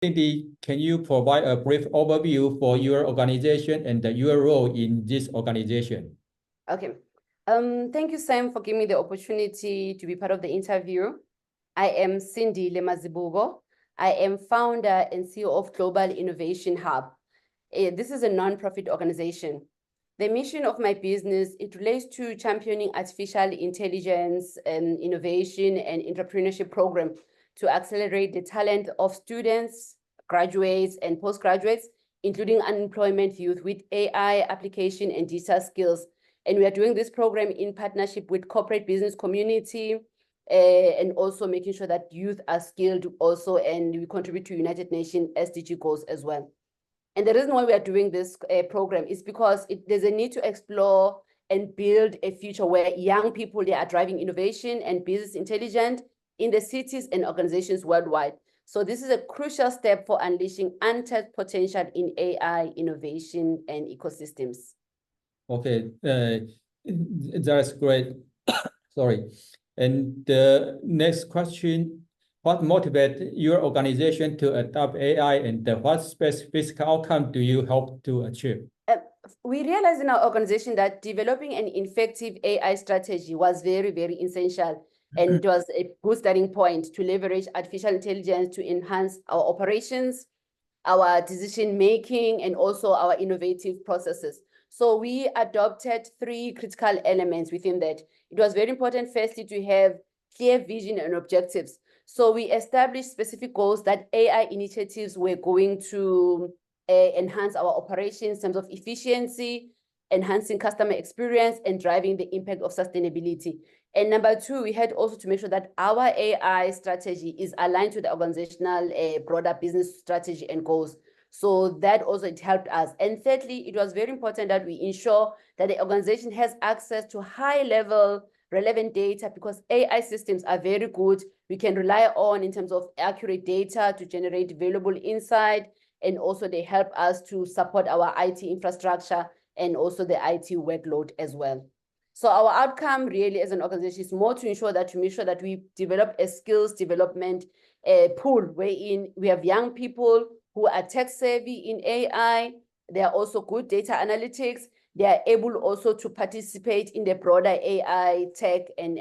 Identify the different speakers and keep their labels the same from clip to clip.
Speaker 1: Cindy, can you provide a brief overview for your organization and your role in this organization?
Speaker 2: Okay. Thank you, Sam, for giving me the opportunity to be part of the interview. I am Cindy Lemazibugo. I am founder and CEO of Global Innovation Hub. This is a non-profit organization. The mission of my business, it relates to championing artificial intelligence and innovation and entrepreneurship program to accelerate the talent of students, graduates, and postgraduates, including unemployment youth with AI application and digital skills. And we are doing this program in partnership with corporate business community, and also making sure that youth are skilled also, and we contribute to United Nations SDG goals as well. And the reason why we are doing this program is because there's a need to explore and build a future where young people, they are driving innovation and business intelligence in the cities and organizations worldwide. So this is a crucial step for unleashing untapped potential in AI innovation and ecosystems.
Speaker 1: Okay, that's great. Sorry. And the next question, what motivates your organization to adopt AI, and what specific outcome do you hope to achieve?
Speaker 2: We realized in our organization that developing an effective AI strategy was very, very essential. And it was a good starting point to leverage artificial intelligence to enhance our operations, our decision-making, and also our innovative processes. So we adopted 3 critical elements within that. It was very important, firstly, to have clear vision and objectives. So we established specific goals that AI initiatives were going to enhance our operations in terms of efficiency, enhancing customer experience, and driving the impact of sustainability. And number 2, we had also to make sure that our AI strategy is aligned to the organizational broader business strategy and goals. So that also, it helped us. And thirdly, it was very important that we ensure that the organization has access to high-level relevant data, because AI systems are very good. We can rely on in terms of accurate data to generate valuable insight, and also they help us to support our IT infrastructure and also the IT workload as well. So our outcome really as an organization is more to ensure that, we develop a skills development pool wherein we have young people who are tech savvy in AI. They are also good data analytics. They are able also to participate in the broader AI tech and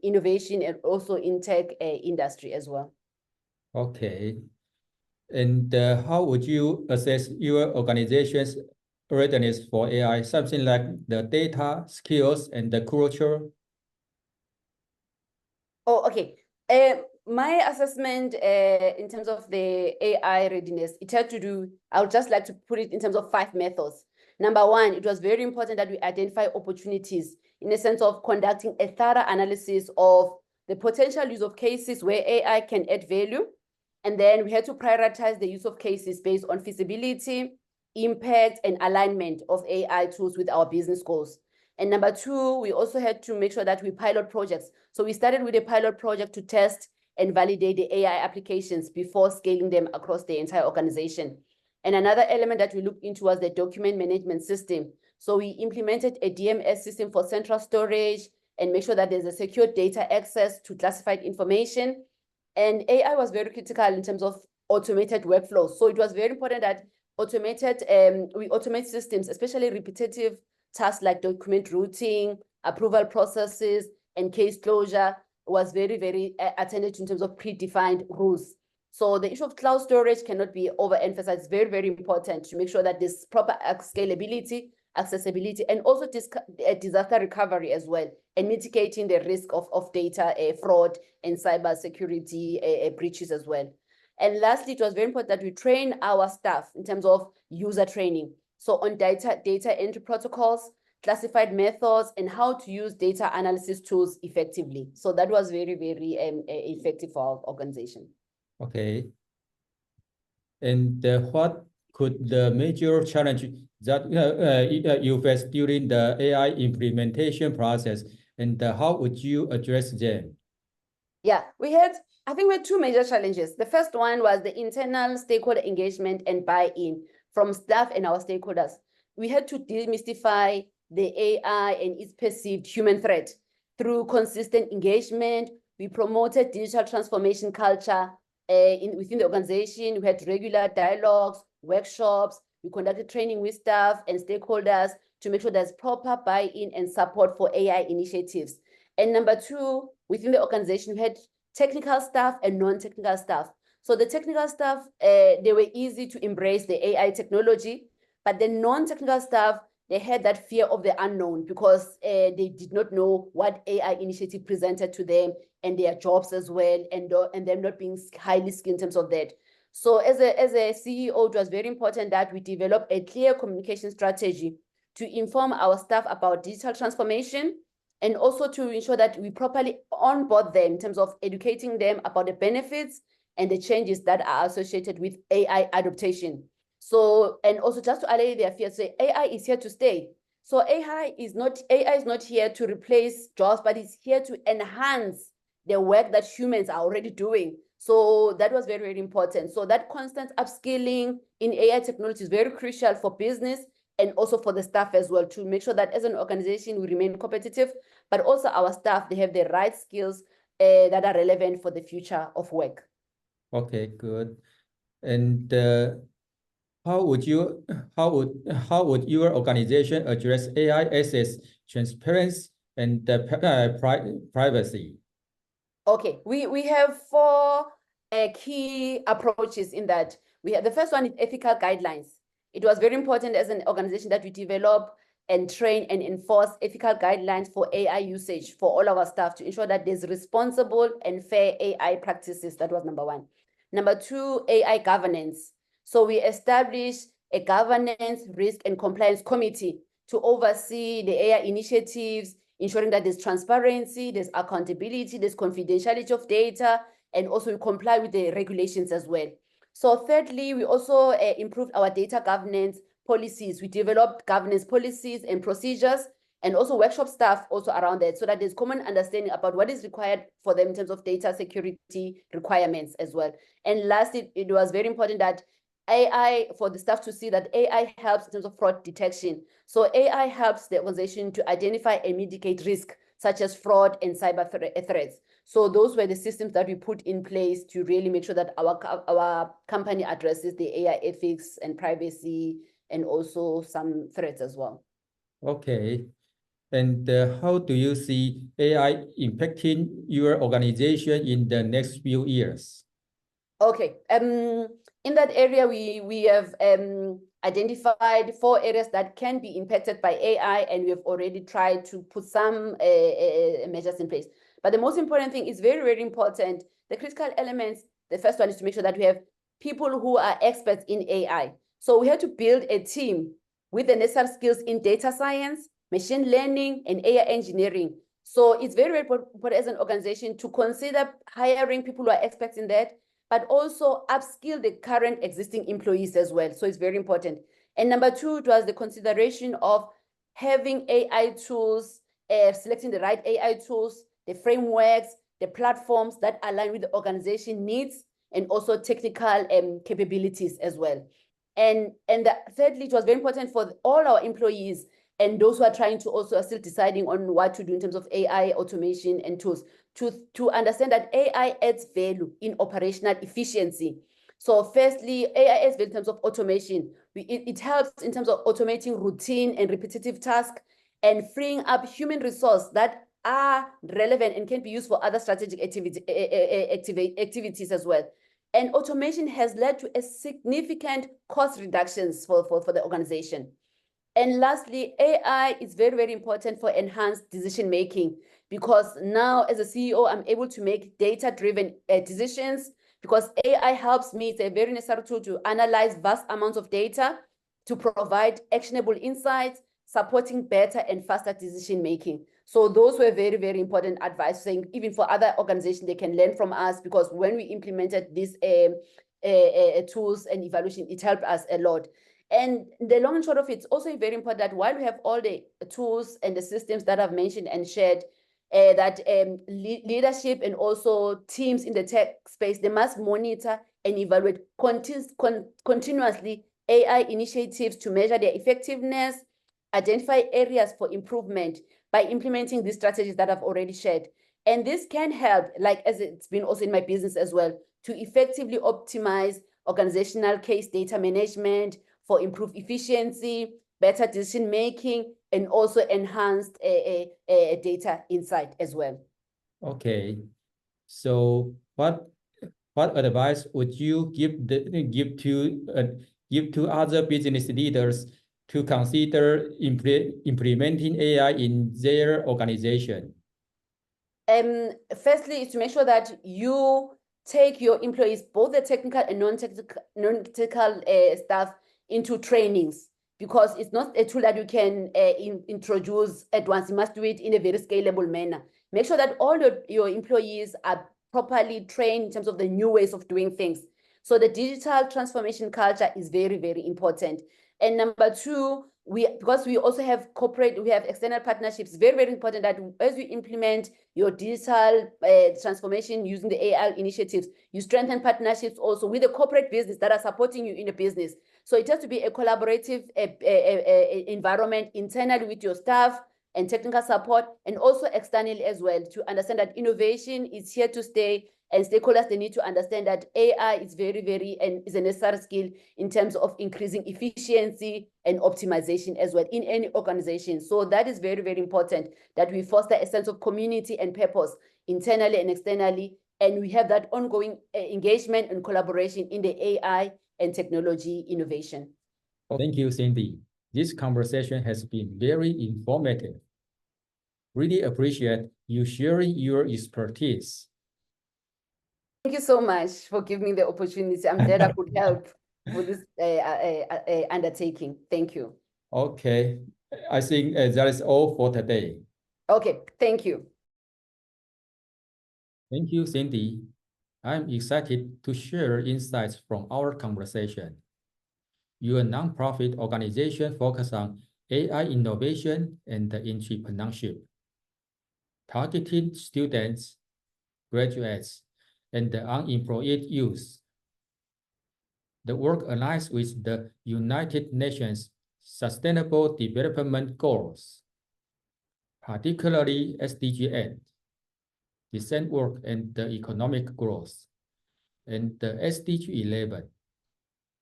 Speaker 2: innovation, and also in tech industry as well.
Speaker 1: Okay. And how would you assess your organization's readiness for AI, something like the data, skills, and the culture?
Speaker 2: Oh, okay. My assessment in terms of the AI readiness, it had to do, I would just like to put it in terms of 5 methods. Number 1, it was very important that we identify opportunities in the sense of conducting a thorough analysis of the potential use of cases where AI can add value. And then we had to prioritize the use of cases based on feasibility, impact, and alignment of AI tools with our business goals. And number 2, we also had to make sure that we pilot projects. So we started with a pilot project to test and validate the AI applications before scaling them across the entire organization. And another element that we looked into was the document management system. So we implemented a DMS system for central storage and make sure that there's a secure data access to classified information. And AI was very critical in terms of automated workflows. So it was very important that we automate systems, especially repetitive tasks like document routing, approval processes, and case closure was very, very attended to in terms of predefined rules. So the issue of cloud storage cannot be overemphasized. It's very, very important to make sure that there's proper scalability, accessibility, and also disaster recovery as well, and mitigating the risk of data fraud and cyber security breaches as well. And lastly, it was very important that we train our staff in terms of user training. So on data entry protocols, classified methods, and how to use data analysis tools effectively. So that was very, very effective for our organization.
Speaker 1: Okay. And what could the major challenge that you face during the AI implementation process, and how would you address them?
Speaker 2: Yeah, we had 2 major challenges. The first one was the internal stakeholder engagement and buy-in from staff and our stakeholders. We had to demystify the AI and its perceived human threat. Through consistent engagement, we promoted digital transformation culture, within the organization. We had regular dialogues, workshops. We conducted training with staff and stakeholders to make sure there's proper buy-in and support for AI initiatives. And number two, within the organization, we had technical staff and non-technical staff. So the technical staff, they were easy to embrace the AI technology, but the non-technical staff, they had that fear of the unknown because they did not know what AI initiative presented to them and their jobs as well, and them not being highly skilled in terms of that. So as a CEO, it was very important that we develop a clear communication strategy to inform our staff about digital transformation, and also to ensure that we properly onboard them in terms of educating them about the benefits and the changes that are associated with AI adaptation. So, and also just to allay their fears, say AI is here to stay. So AI is not here to replace jobs, but it's here to enhance the work that humans are already doing. So that was very, very important. So that constant upskilling in AI technology is very crucial for business and also for the staff as well, to make sure that as an organization we remain competitive, but also our staff, they have the right skills that are relevant for the future of work.
Speaker 1: Okay, good. And how would your organization address AI access, transparency, and privacy?
Speaker 2: Okay, we have four key approaches in that. The first one is ethical guidelines. It was very important as an organization that we develop and train and enforce ethical guidelines for AI usage for all of our staff to ensure that there's responsible and fair AI practices. That was number one. Number two, AI governance. So we established a governance, risk, and compliance committee to oversee the AI initiatives, ensuring that there's transparency, there's accountability, there's confidentiality of data, and also we comply with the regulations as well. So thirdly, we also improved our data governance policies. We developed governance policies and procedures, and also workshop staff also around that, so that there's common understanding about what is required for them in terms of data security requirements as well. And lastly, it was very important that AI, for the staff to see that AI helps in terms of fraud detection. So AI helps the organization to identify and mitigate risk, such as fraud and cyber threats. So those were the systems that we put in place to really make sure that our company addresses the AI ethics and privacy, and also some threats as well.
Speaker 1: Okay. And how do you see AI impacting your organization in the next few years?
Speaker 2: Okay. In that area, we have identified 4 areas that can be impacted by AI, and we have already tried to put some measures in place. But the most important thing is very, very important. The critical elements, the first one is to make sure that we have people who are experts in AI. So we have to build a team with the necessary skills in data science, machine learning, and AI engineering. So it's very, very important as an organization to consider hiring people who are experts in that, but also upskill the current existing employees as well. So it's very important. And number two, it was the consideration of having AI tools, selecting the right AI tools, the frameworks, the platforms that align with the organization needs, and also technical capabilities as well. And thirdly, it was very important for all our employees and those who are trying to also are still deciding on what to do in terms of AI automation and tools, to understand that AI adds value in operational efficiency. So firstly, AI adds value in terms of automation. It helps in terms of automating routine and repetitive tasks and freeing up human resources that are relevant and can be used for other strategic activities as well. And automation has led to a significant cost reductions for the organization. And lastly, AI is very, very important for enhanced decision making, because now as a CEO, I'm able to make data-driven decisions, because AI helps me. It's a very necessary tool to analyze vast amounts of data to provide actionable insights, supporting better and faster decision making. So those were very, very important advice, saying even for other organizations, they can learn from us, because when we implemented these tools and evaluation, it helped us a lot. And the long and short of it, it's also very important that while we have all the tools and the systems that I've mentioned and shared, that leadership and also teams in the tech space, they must monitor and evaluate continuously AI initiatives to measure their effectiveness, identify areas for improvement by implementing these strategies that I've already shared. And this can help, like as it's been also in my business as well, to effectively optimize organizational case data management for improved efficiency, better decision making, and also enhanced data insight as well.
Speaker 1: Okay, so what advice would you give to other business leaders to consider implementing AI in their organization?
Speaker 2: Firstly, is to make sure that you take your employees, both the technical and non-technical staff, into trainings, because it's not a tool that you can introduce at once. You must do it in a very scalable manner. Make sure that all your employees are properly trained in terms of the new ways of doing things. So the digital transformation culture is very, very important. And number two, because we also have we have external partnerships, very, very important that as you implement your digital transformation using the AI initiatives, you strengthen partnerships also with the corporate business that are supporting you in the business. So it has to be a collaborative environment internally with your staff and technical support, and also externally as well, to understand that innovation is here to stay, and stakeholders, they need to understand that AI is very, very, and is a necessary skill in terms of increasing efficiency and optimization as well in any organization. So that is very, very important, that we foster a sense of community and purpose internally and externally, and we have that ongoing engagement and collaboration in the AI and technology innovation.
Speaker 1: Thank you, Cindy. This conversation has been very informative. Really appreciate you sharing your expertise.
Speaker 2: Thank you so much for giving me the opportunity. I'm glad I could help with this undertaking. Thank you.
Speaker 1: Okay, I think that is all for today.
Speaker 2: Okay, thank you.
Speaker 1: Thank you, Cindy. I'm excited to share insights from our conversation. Your nonprofit organization focuses on AI innovation and entrepreneurship, targeting students, graduates, and the unemployed youth. The work aligns with the United Nations Sustainable Development Goals, particularly SDG 8, decent work and the economic growth, and the SDG 11,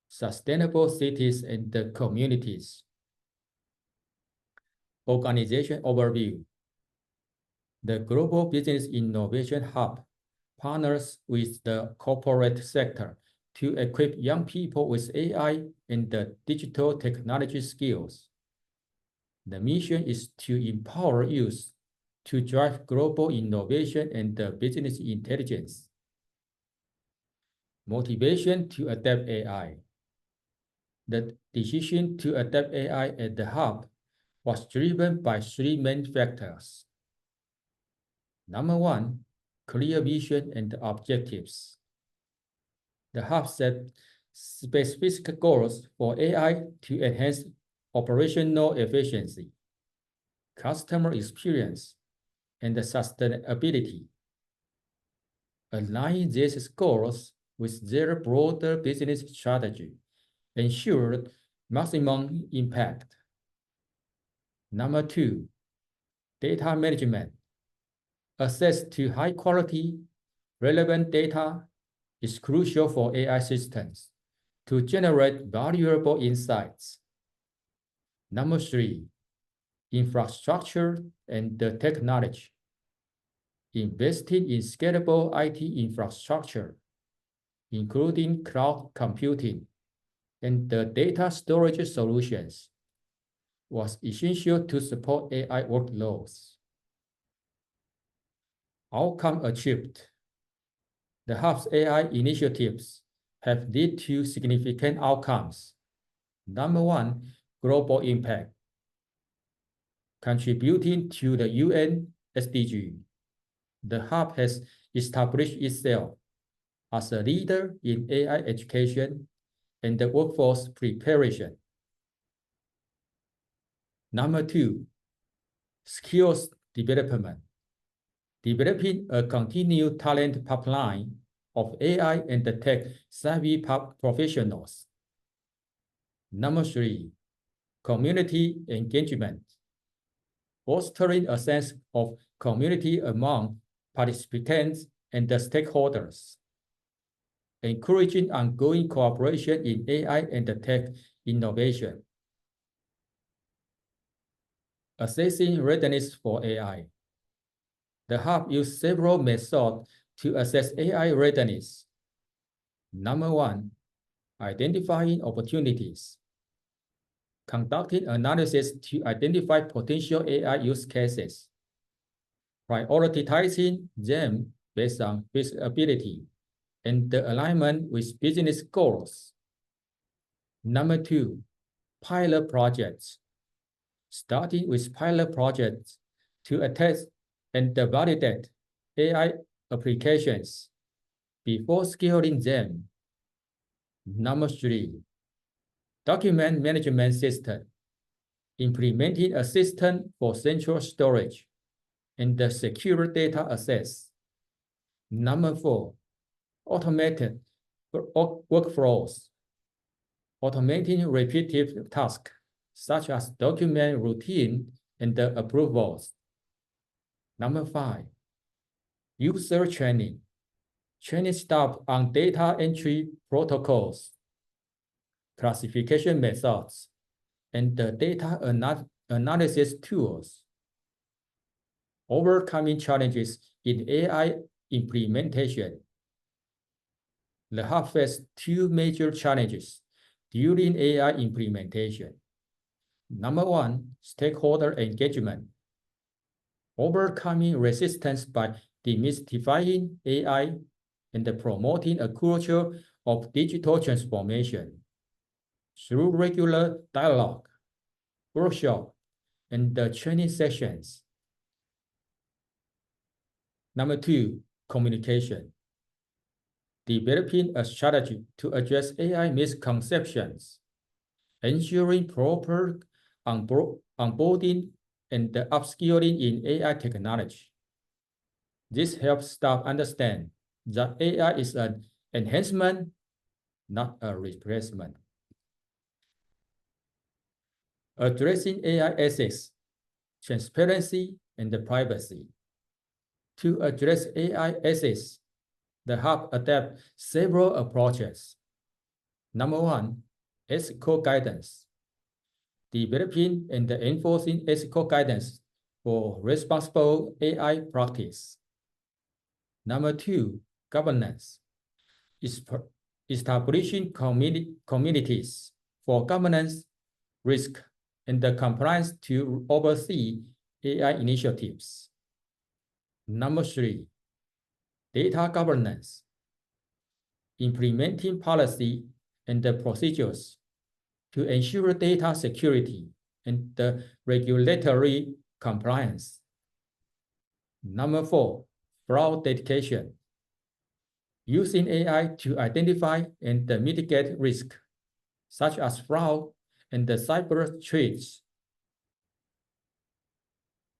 Speaker 1: sustainable cities and the communities. Organization overview. The Global Business Innovation Hub partners with the corporate sector to equip young people with AI and the digital technology skills. The mission is to empower youth to drive global innovation and business intelligence. Motivation to adapt AI. The decision to adapt AI at the hub was driven by three main factors. Number one, clear vision and objectives. The hub set specific goals for AI to enhance operational efficiency, customer experience, and sustainability. Aligning these goals with their broader business strategy ensured maximum impact. Number two, data management. Access to high-quality, relevant data is crucial for AI systems to generate valuable insights. Number three, infrastructure and the technology. Investing in scalable IT infrastructure, including cloud computing and the data storage solutions, was essential to support AI workloads. Outcome achieved. The hub's AI initiatives have led to significant outcomes. Number one, global impact. Contributing to the UN SDG, the hub has established itself as a leader in AI education and the workforce preparation. Number two, skills development. Developing a continued talent pipeline of AI and the tech-savvy professionals. Number three, community engagement. Fostering a sense of community among participants and the stakeholders. encouraging ongoing cooperation in AI and tech innovation. Assessing readiness for AI. The hub uses several methods to assess AI readiness. Number one, identifying opportunities. Conducting analysis to identify potential AI use cases. Prioritizing them based on feasibility and the alignment with business goals. Number two, pilot projects. Starting with pilot projects to test and validate AI applications before scaling them. Number three, document management system. Implementing a system for central storage and the secure data access. Number four, automated workflows. Automating repetitive tasks such as document routine and the approvals. Number five, user training. Training staff on data entry protocols, classification methods, and the data analysis tools. Overcoming challenges in AI implementation. The hub faced two major challenges during AI implementation. Number one, stakeholder engagement. Overcoming resistance by demystifying AI and promoting a culture of digital transformation through regular dialogue, workshop, and the training sessions. Number two, communication. Developing a strategy to address AI misconceptions, ensuring proper onboarding and the upskilling in AI technology. This helps staff understand that AI is an enhancement, not a replacement. Addressing AI ethics, transparency, and privacy. To address AI ethics, the hub adapts several approaches. Number one, ethical guidance. Developing and enforcing ethical guidance for responsible AI practice. Number two, governance. Establishing communities for governance, risk, and the compliance to oversee AI initiatives. Number three, data governance. Implementing policy and the procedures to ensure data security and the regulatory compliance. Number four, fraud detection. Using AI to identify and mitigate risk, such as fraud and the cyber threats.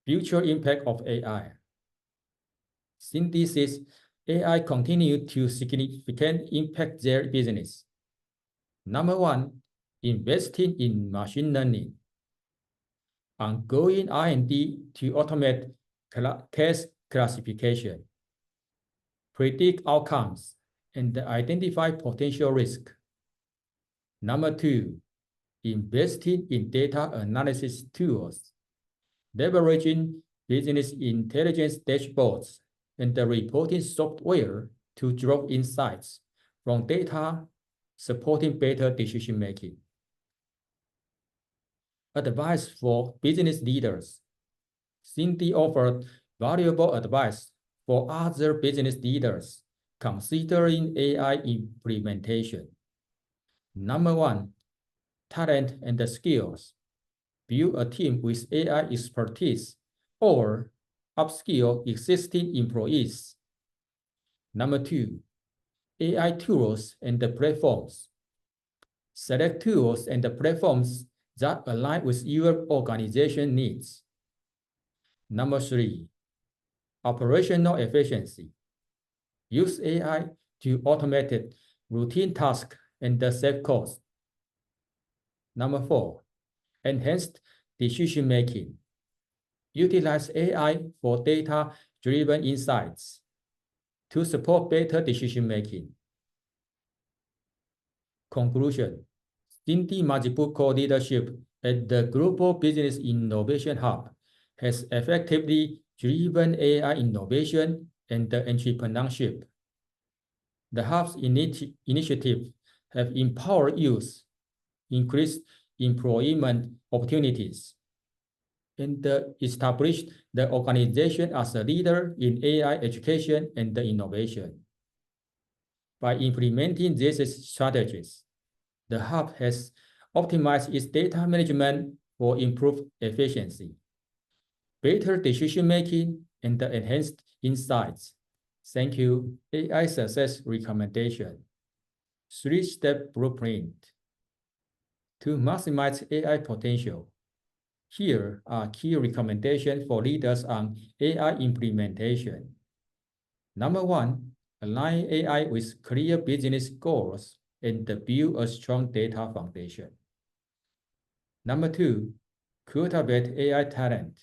Speaker 1: Future impact of AI. Synthesis, AI continue to significantly impact their business. Number one, investing in machine learning. Ongoing R&D to automate case classification, predict outcomes, and identify potential risk. Number two, investing in data analysis tools, leveraging business intelligence dashboards and the reporting software to draw insights from data, supporting better decision-making. Advice for business leaders. Cindy offered valuable advice for other business leaders considering AI implementation. Number one, talent and the skills. Build a team with AI expertise or upskill existing employees. Number two, AI tools and the platforms. Select tools and the platforms that align with your organization needs. Number three, operational efficiency. Use AI to automate routine tasks and save costs. Number four, enhanced decision-making. Utilize AI for data-driven insights to support better decision-making. Conclusion. Cindy Multiple co-leadership at the Global Business Innovation Hub has effectively driven AI innovation and entrepreneurship. The Hub's initiatives have empowered youth, increased employment opportunities, and established the organization as a leader in AI education and innovation. By implementing these strategies, the Hub has optimized its data management for improved efficiency, better decision-making, and enhanced insights. Thank you. AI Success Recommendation. 3-step blueprint. To maximize AI potential, here are key recommendations for leaders on AI implementation. Number 1, align AI with clear business goals and build a strong data foundation. Number 2, cultivate AI talent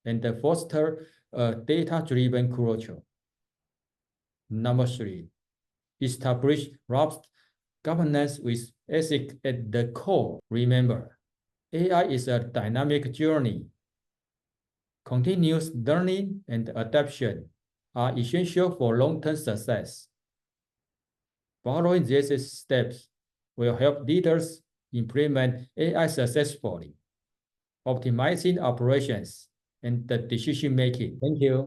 Speaker 1: and foster a data-driven culture. Number 3, establish robust governance with ethics at the core. Remember, AI is a dynamic journey. Continuous learning and adaptation are essential for long-term success. Following these steps will help leaders implement AI successfully, optimizing operations and the decision-making. Thank you.